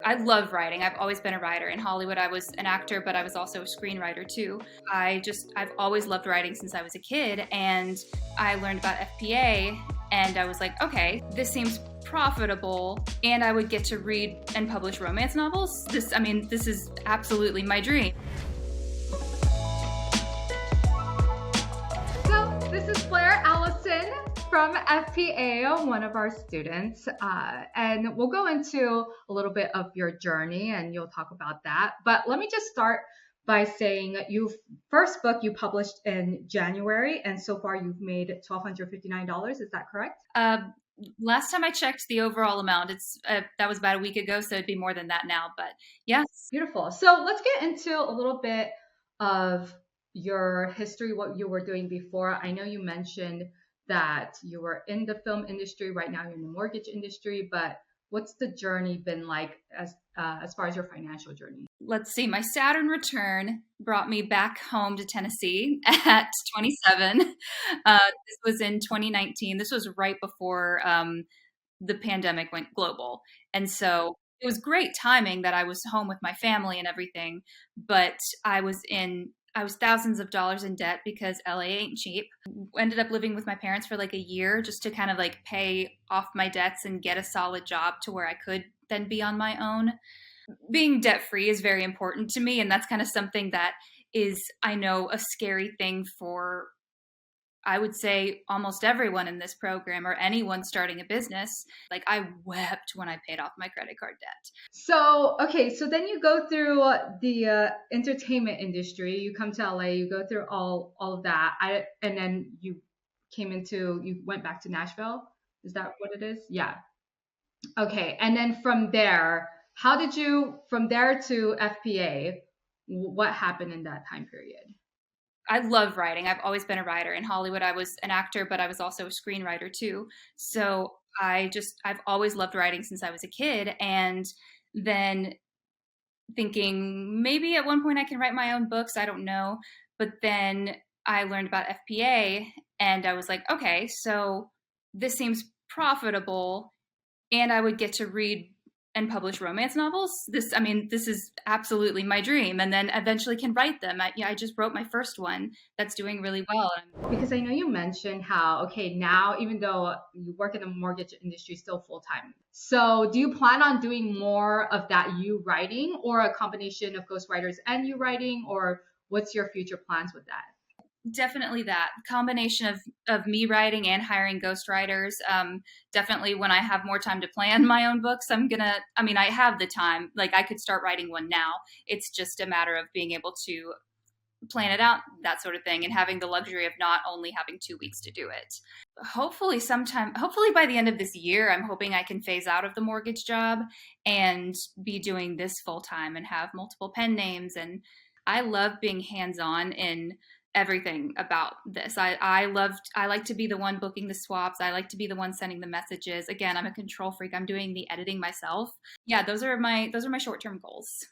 I love writing. I've always been a writer. In Hollywood, I was an actor, but I was also a screenwriter too. I've always loved writing since I was a kid, and I learned about FPA, and I was like, okay, this seems profitable, and I would get to read and publish romance novels. This is absolutely my dream. So this is Blair Allison from FPA, one of our students, and we'll go into a little bit of your journey and you'll talk about that. But let me just start by saying you first book you published in January, and so far you've made $1,259. Is that correct? Last time I checked the overall amount, that was about a week ago, so it'd be more than that now. But yes, beautiful. So let's get into a little bit of your history, what you were doing before. I know you mentioned that you were in the film industry. Right now you're in the mortgage industry, but what's the journey been like as far as your financial journey? Let's see. My Saturn return brought me back home to Tennessee at 27. This was in 2019. This was right before the pandemic went global. And so it was great timing that I was home with my family and everything, but I was thousands of dollars in debt because LA ain't cheap. Ended up living with my parents for like a year just to kind of like pay off my debts and get a solid job to where I could then be on my own. Being debt free is very important to me. And that's kind of something that is, I know, a scary thing for, I would say, almost everyone in this program or anyone starting a business. Like, I wept when I paid off my credit card debt. So, okay, so then you go through the entertainment industry. You come to LA, you go through all of that. And then you went back to Nashville. Is that what it is? Yeah. Okay. And then from there, from there to FPA, what happened in that time period? I love writing. I've always been a writer. In Hollywood, I was an actor, but I was also a screenwriter too. So I've always loved writing since I was a kid. And then thinking maybe at one point I can write my own books. I don't know. But then I learned about FPA and I was like, okay, so this seems profitable, and I would get to read and publish romance novels. This is absolutely my dream, and then eventually can write them. I just wrote my first one that's doing really well. Because I know you mentioned how, okay, now even though you work in the mortgage industry still full time, so do you plan on doing more of that, you writing, or a combination of ghostwriters and you writing, or what's your future plans with that? Definitely that combination of me writing and hiring ghostwriters. Definitely when I have more time to plan my own books, I have the time. Like, I could start writing one now. It's just a matter of being able to plan it out, that sort of thing, and having the luxury of not only having 2 weeks to do it. Hopefully by the end of this year, I'm hoping I can phase out of the mortgage job and be doing this full time and have multiple pen names. And I love being hands-on in everything about this. I like to be the one booking the swaps. I like to be the one sending the messages. Again, I'm a control freak. I'm doing the editing myself. Yeah, those are my short-term goals.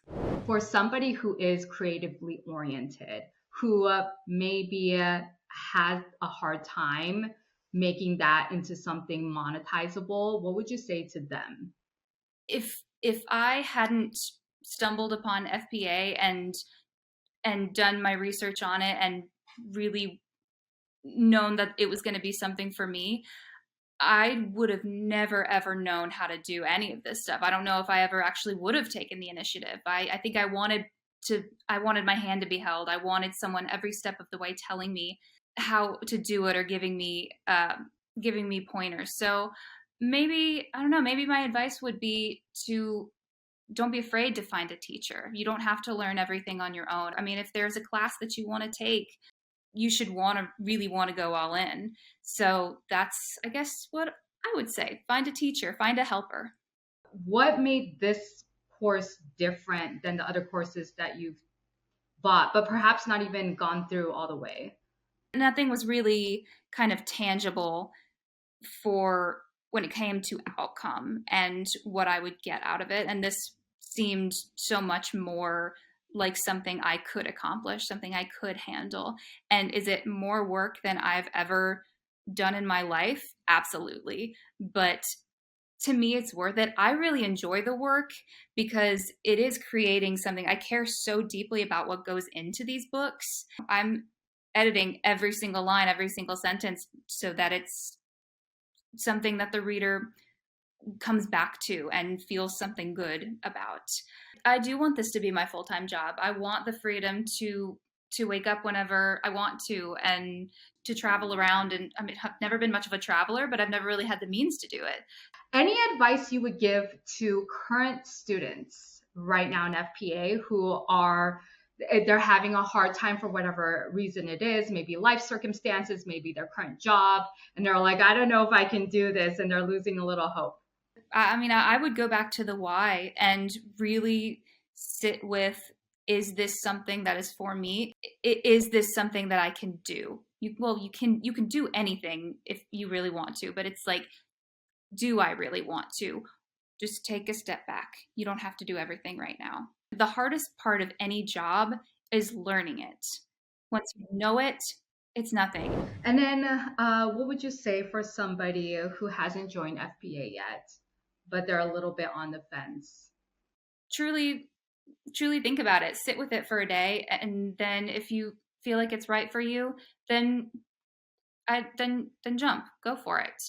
For somebody who is creatively oriented, who maybe has a hard time making that into something monetizable, what would you say to them? If I hadn't stumbled upon FPA and done my research on it and really known that it was going to be something for me, I would have never, ever known how to do any of this stuff. I don't know if I ever actually would have taken the initiative. I think I wanted my hand to be held. I wanted someone every step of the way telling me how to do it or giving me pointers. So maybe, I don't know, maybe my advice would be to don't be afraid to find a teacher. You don't have to learn everything on your own. I mean, if there's a class that you want to take, you should really want to go all in. So that's, I guess, what I would say. Find a teacher, find a helper. What made this course different than the other courses that you've bought, but perhaps not even gone through all the way? Nothing was really kind of tangible for when it came to outcome and what I would get out of it. And this seemed so much more like something I could accomplish, something I could handle. And is it more work than I've ever done in my life? Absolutely. But to me it's worth it. I really enjoy the work because it is creating something. I care so deeply about what goes into these books. I'm editing every single line, every single sentence so that it's something that the reader comes back to and feels something good about. I do want this to be my full-time job. I want the freedom to wake up whenever I want to and to travel around. And I mean, I've never been much of a traveler, but I've never really had the means to do it. Any advice you would give to current students right now in FPA who are they're having a hard time for whatever reason it is, maybe life circumstances, maybe their current job, and they're like, I don't know if I can do this, and they're losing a little hope. I mean, I would go back to the why and really sit with, is this something that is for me? Is this something that I can do? You can do anything if you really want to, but it's like, do I really want to? Just take a step back. You don't have to do everything right now. The hardest part of any job is learning it. Once you know it, it's nothing. And then, what would you say for somebody who hasn't joined FPA yet, but they're a little bit on the fence? Truly, truly think about it. Sit with it for a day, and then if you feel like it's right for you, then then jump. Go for it.